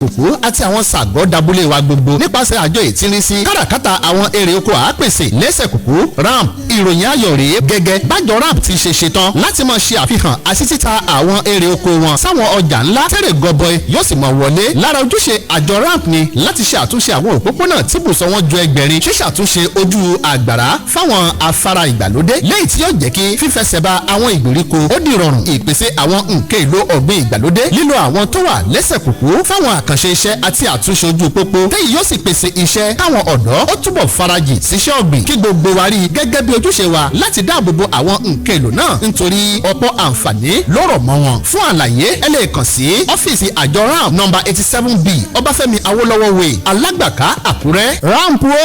kòkó àti àwọn sàgọ́ dabúlé wa gbogbo nípasẹ̀ àjọ ìtírísí káràkátà àwọn èrè oko àápèsè lẹ́sẹ̀ kòkó ramp ìròyìn ayọ̀ rèé gẹ́gẹ́ bájọ ramp ti ṣe ṣetán láti máa ṣe àfihàn àti títa àwọn èrè oko wọn sáwọn ọjà ńlá tẹ́rẹ̀ gọbọi yóò sì máa wọlé lára ojúṣe àjọ ramp ni láti ṣe àtúnṣe àwọn òpópónà tí bùsọ̀ wọn ju ẹgbẹ̀rin ṣíṣàtúnṣe ojú àgbàrá fáwọn afárá ìgbàlódé lẹ́yìn tí yóò jẹ́ kí fífẹsẹ̀ba àwọn ìgbèríko ó di rọrùn ìpèsè àwọn nǹkan èlò ọ̀gbìn ìgbàlódé lílo àwọn tó wà lẹ́sẹ̀ kòkó fáwọn àkànṣe iṣẹ́ àti àtúnṣe ojú pópó téyì yóò sì pèsè iṣẹ́ káwọn ọ̀dọ́ ó túbọ̀ farajì síṣẹ́ ọ̀gbìn kí gbogbo wa rí gẹ́gẹ́ bí ojúṣe wa láti dáàbò bo àwọn nǹkan èlò náà nítorí ọ̀pọ̀ àǹfààní ló rọ̀ mọ́ wọn. Fún àlàyé ẹ lè kàn sí ọ́fíìsì àjọ ramp nọ́mbà 87B Ọbáfẹ́mi Awólọ́wọ̀ way Alágbàká Àkúrẹ́. ramp wo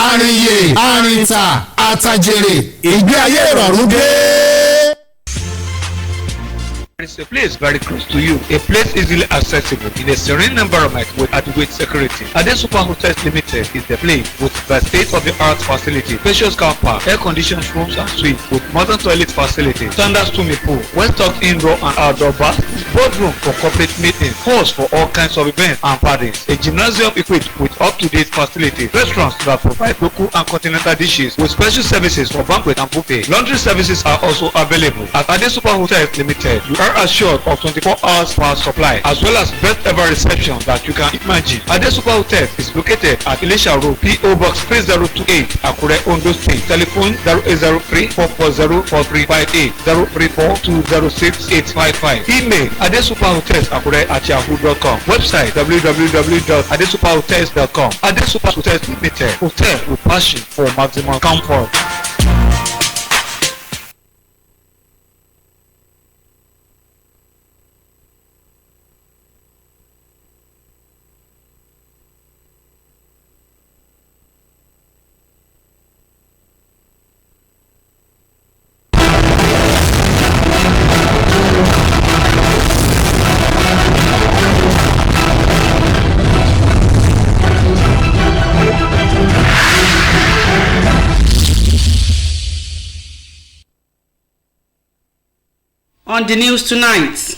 àrìnyè àrìntà àtàjèrè ìgbé ayé ìrọ̀rùn dé. It's a place very close to you, a place easily accessible in a serene environment with adequate security. Ade Super Hotels Limited is the place with the state-of-the-art facility, spacious car park, air-conditioned rooms and suites with modern toilet facilities, standard swimming pool, well-stocked indoor and outdoor baths, boardroom for corporate meetings, halls for all kinds of events and parties, a gymnasium equipped with up-to-date facilities, restaurants that provide local and continental dishes with special services for banquet and buffet. Laundry services are also available. At Ade Super Hotels Limited, you are assured of 24 hours power supply as well as best ever reception that you can imagine. Ade Super Hotel is located at Ilesha Road, PO Box 3028, Akure, Ondo State. Telephone 0803-440-4358, 034-206-855. Email adesuperhotels@yahoo.com. Website www.adesuperhotels.com. Ade Super Hotels Limited, hotel with passion for maximum comfort. On the news tonight,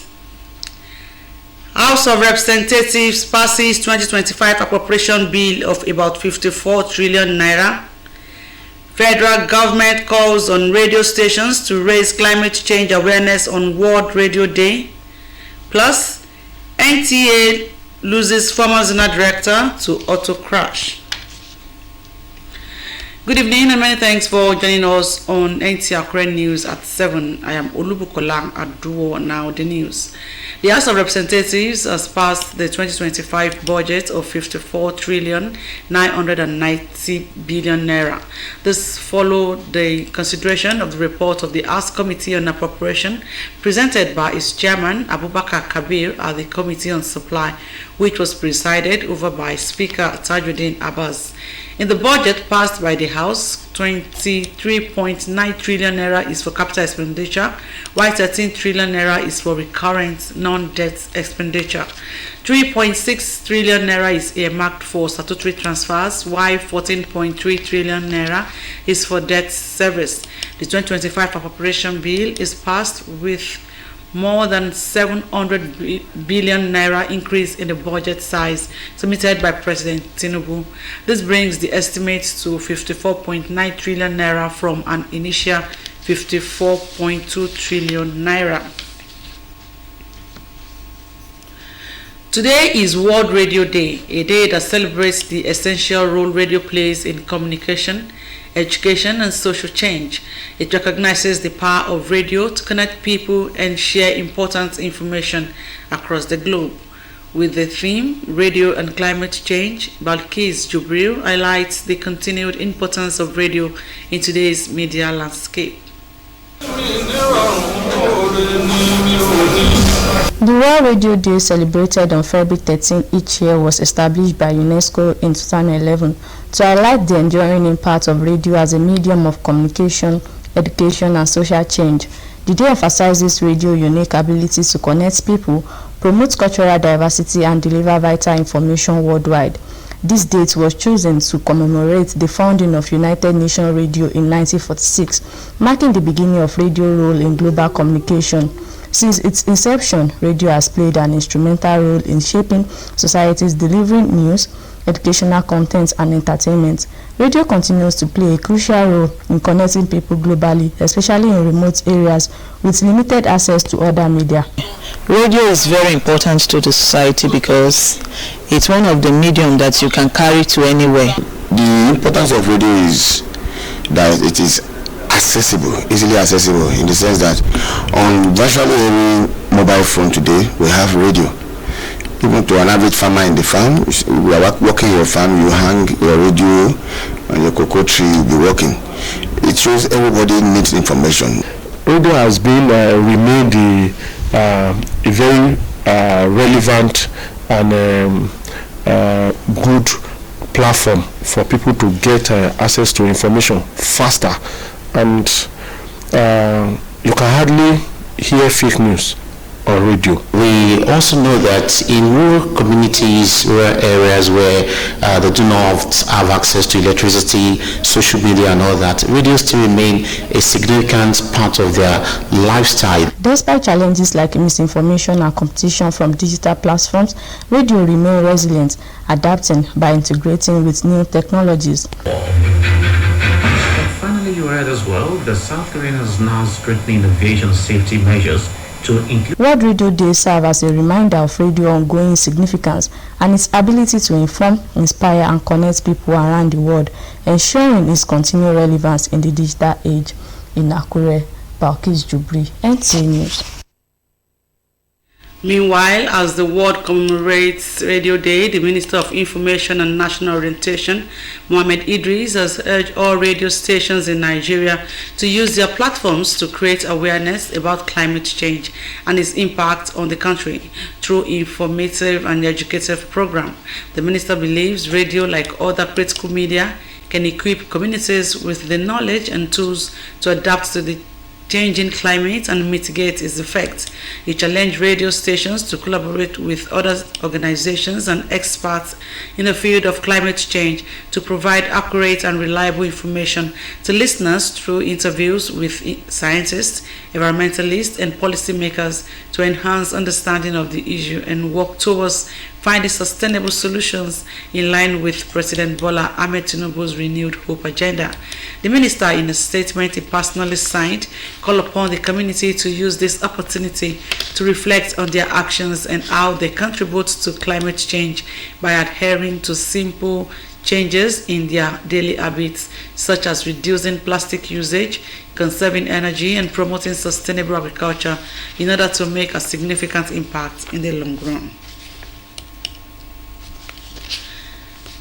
House of Representatives passes 2025 appropriation bill of about 54 trillion naira. Federal government calls on radio stations to raise climate change awareness on World Radio Day. Plus, NTA loses former Zona director to auto crash. Good evening and many thanks for joining us on Nta Akure News at 7. I am Olubukola Aduwo. Now the news. The House of Representatives has passed the 2025 budget of 54 trillion 990 billion naira. This followed the consideration of the report of the House Committee on Appropriation presented by its chairman Abubakar Kabir at the Committee on Supply, which was presided over by Speaker Tajuddin Abbas. In the budget passed by the House, 23.9 trillion naira is for capital expenditure, while 13 trillion naira is for recurrent non-debt expenditure. 3.6 trillion naira is earmarked for statutory transfers, while 14.3 trillion naira is for debt service. The 2025 appropriation bill is passed with more than 700 billion naira increase in the budget size submitted by President Tinubu. This brings the estimate to 54.9 trillion naira from an initial 54.2 trillion naira. Today is World Radio Day, a day that celebrates the essential role radio plays in communication, education, and social change. It recognizes the power of radio to connect people and share important information across the globe. With the theme, Radio and Climate Change, Balkis Jubril highlights the continued importance of radio in today's media landscape. The World Radio Day, celebrated on February 13 each year, was established by UNESCO in 2011 to highlight the enduring impact of radio as a medium of communication, education, and social change. The day emphasizes radio's unique ability to connect people, promote cultural diversity, and deliver vital information worldwide. This date was chosen to commemorate the founding of United Nations Radio in 1946, marking the beginning of radio role in global communication. Since its inception, radio has played an instrumental role in shaping society's delivering news, educational content, and entertainment. Radio continues to play a crucial role in connecting people globally, especially in remote areas with limited access to other media. Radio is very important to the society because it's one of the medium that you can carry to anywhere. The importance of radio is that it is accessible, easily accessible, in the sense that on virtually every mobile phone today we have radio. Even to an average farmer in the farm, you are working your farm, you hang your radio on your cocoa tree, you'll be working. It shows everybody needs information. Radio has been remained a very relevant and good platform for people to get access to information faster, and you can hardly hear fake news on radio. We also know that in rural communities, rural areas where they do not have access to electricity, social media and all that, radio still remain a significant part of their lifestyle. Despite challenges like misinformation and competition from digital platforms, radio remains resilient, adapting by integrating with new technologies. And finally, you read as well, the South Korean has now strengthening aviation safety measures to include. World Radio Day serves as a reminder of radio's ongoing significance and its ability to inform, inspire, and connect people around the world, ensuring its continued relevance in the digital age. In Akure, Balkis Jubri, NTA News. Meanwhile, as the world commemorates Radio Day, the Minister of Information and National Orientation, Mohammed Idris, has urged all radio stations in Nigeria to use their platforms to create awareness about climate change and its impact on the country through informative and educative programs. The minister believes radio, like other critical media, can equip communities with the knowledge and tools to adapt to the changing climate and mitigate its effects. He challenged radio stations to collaborate with other organizations and experts in the field of climate change to provide accurate and reliable information to listeners through interviews with scientists, environmentalists, and policymakers to enhance understanding of the issue and work towards finding sustainable solutions in line with President Bola Ahmed Tinubu's renewed hope agenda. The minister, in a statement he personally signed, called upon the community to use this opportunity to reflect on their actions and how they contribute to climate change by adhering to simple changes in their daily habits, such as reducing plastic usage, conserving energy, and promoting sustainable agriculture in order to make a significant impact in the long run.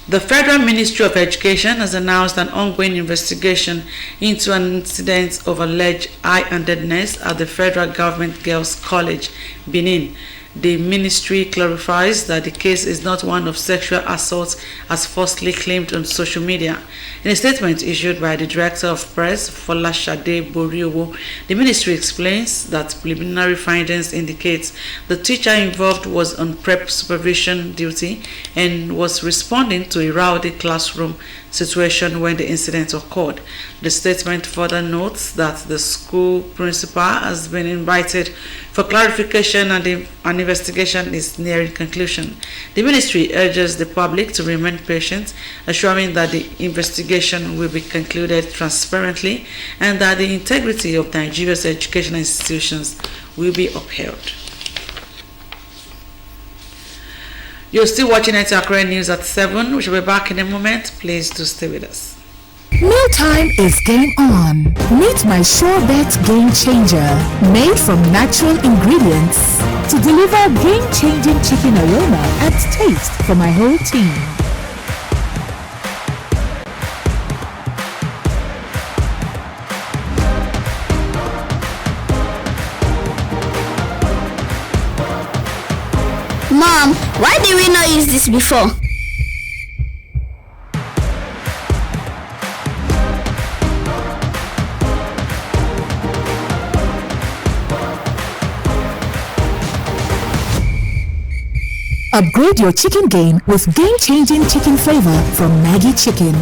The Federal Ministry of Education has announced an ongoing investigation into an incident of alleged high-handedness at the Federal Government Girls College, Benin. The ministry clarifies that the case is not one of sexual assault as falsely claimed on social media. In a statement issued by the Director of Press, Folashade Boriowo, the ministry explains that preliminary findings indicate the teacher involved was on prep supervision duty and was responding to a rowdy classroom situation when the incident occurred. The statement further notes that the school principal has been invited for clarification and an investigation is nearing conclusion. The ministry urges the public to remain patient, assuring that the investigation will be concluded transparently and that the integrity of Nigeria's educational institutions will be upheld. You're still watching Nta Akure News at 7. We shall be back in a moment. Please do stay with us. Mealtime is game on. Meet my Sure Bet Game Changer, made from natural ingredients to deliver game-changing chicken aroma and taste for my whole team. Mom, why did we not use this before? Upgrade your chicken game with game-changing chicken flavor from Maggi Chicken.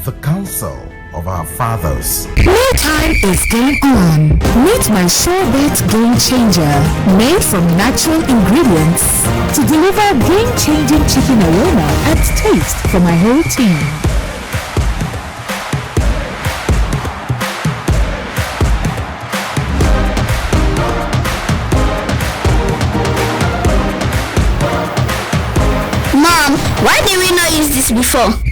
The Council of our fathers. More time is game on. Meet my Showbet Game Changer, made from natural ingredients to deliver game-changing chicken aroma and taste for my whole team. Mom, why did we not use this before?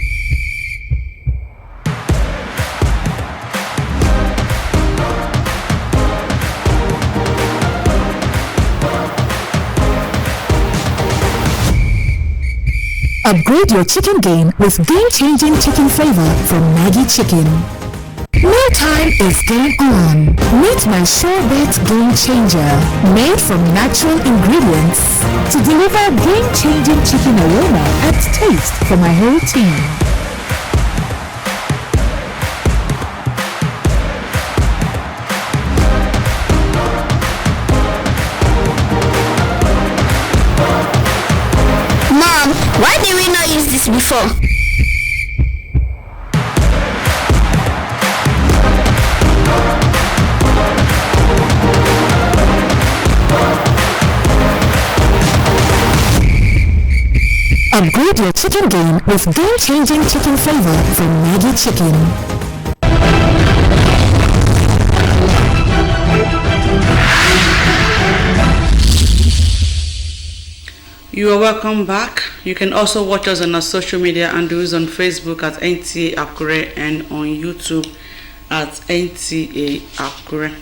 Upgrade your chicken game with game-changing chicken flavor from Maggi Chicken. More time is game on. Meet my Showbet Game Changer, made from natural ingredients to deliver game-changing chicken aroma and taste for my whole team. Mom, why did we not use this before? Upgrade your chicken game with game-changing chicken flavor from Maggi Chicken. You are welcome back. You can also watch us on our social media handles on Facebook at Nta Akure and on YouTube at Nta Akure.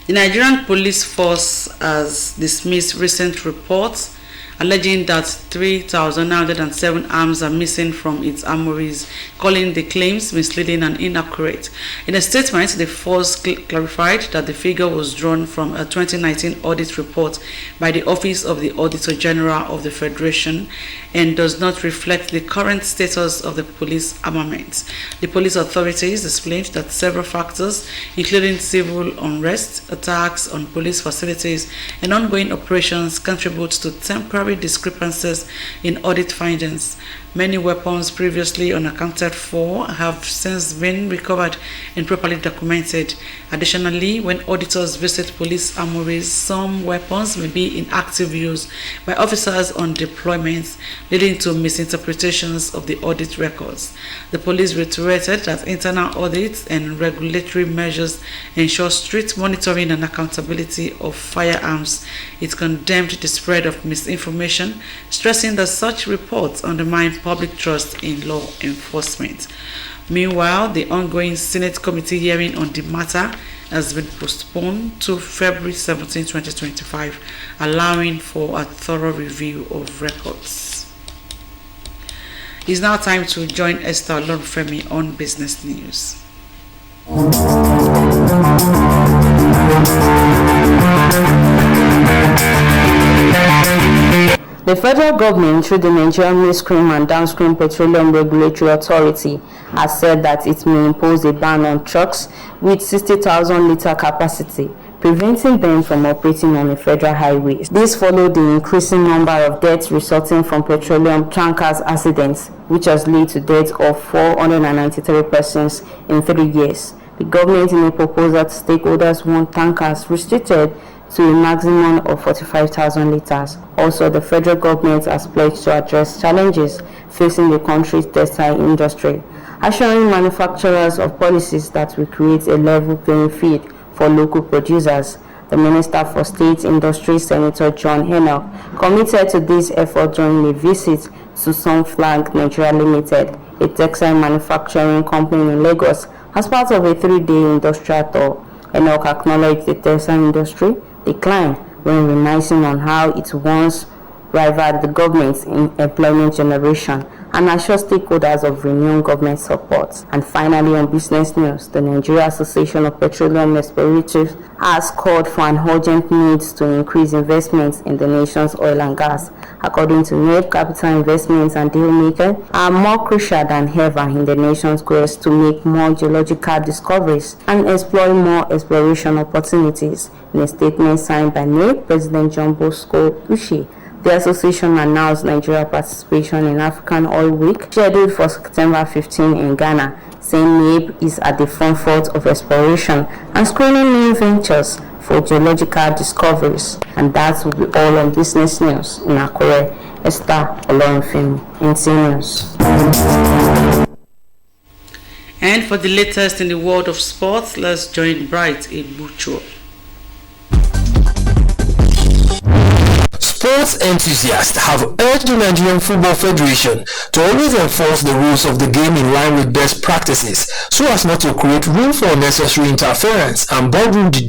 The Nigerian police force has dismissed recent reports alleging that 3,907 arms are missing from its armories, calling the claims misleading and inaccurate. In a statement, the force clarified that the figure was drawn from a 2019 audit report by the Office of the Auditor General of the Federation and does not reflect the current status of the police armament. The police authorities explained that several factors, including civil unrest, attacks on police facilities, and ongoing operations, contribute to temporary discrepancies in audit findings. Many weapons previously unaccounted for have since been recovered and properly documented. Additionally, when auditors visit police armories, some weapons may be in active use by officers on deployments, leading to misinterpretations of the audit records. The police reiterated that internal audits and regulatory measures ensure strict monitoring and accountability of firearms. It condemned the spread of misinformation, stressing that such reports undermine public trust in law enforcement. Meanwhile, the ongoing Senate committee hearing on the matter has been postponed to February 17, 2025, allowing for a thorough review of records. It's now time to join Esther Olorunfemi on Business News. The federal government, through the Nigerian Midstream and Downstream Petroleum Regulatory Authority, has said that it may impose a ban on trucks with 60,000 litre capacity, preventing them from operating on a federal highway. This followed the increasing number of deaths resulting from petroleum tankers accidents, which has led to deaths of 493 persons in 3 years. The government, in a proposal to stakeholders, want tankers restricted to a maximum of 45,000 litres. Also, the federal government has pledged to address challenges facing the country's textile industry, assuring manufacturers of policies that will create a level playing field for local producers. The Minister for State Industry, Senator John Enoch, committed to this effort during a visit to Sunflag Nigeria Limited, a textile manufacturing company in Lagos, as part of a 3-day industrial tour. Enoch acknowledged the textile industry declined when reminiscing on how it once rivaled the government in employment generation and assure stakeholders of renewed government support. And finally, on business news, the Nigeria Association of Petroleum Explorers has called for an urgent need to increase investments in the nation's oil and gas. According to NEP, capital investments and deal making are more crucial than ever in the nation's quest to make more geological discoveries and explore more exploration opportunities. In a statement signed by NEP President John Bosco Uche, The association announced Nigeria's participation in African Oil Week, scheduled for September 15 in Ghana, saying NAPE is at the forefront of exploration and screening new ventures for geological discoveries. And that will be all on Business News in Akure. Esther Olorunfemi, Nta News. And for the latest in the world of sports, let's join Bright Ebucho. Sports enthusiasts have urged the Nigerian Football Federation to always enforce the rules of the game in line with best practices so as not to create room for unnecessary interference and ballroom deduction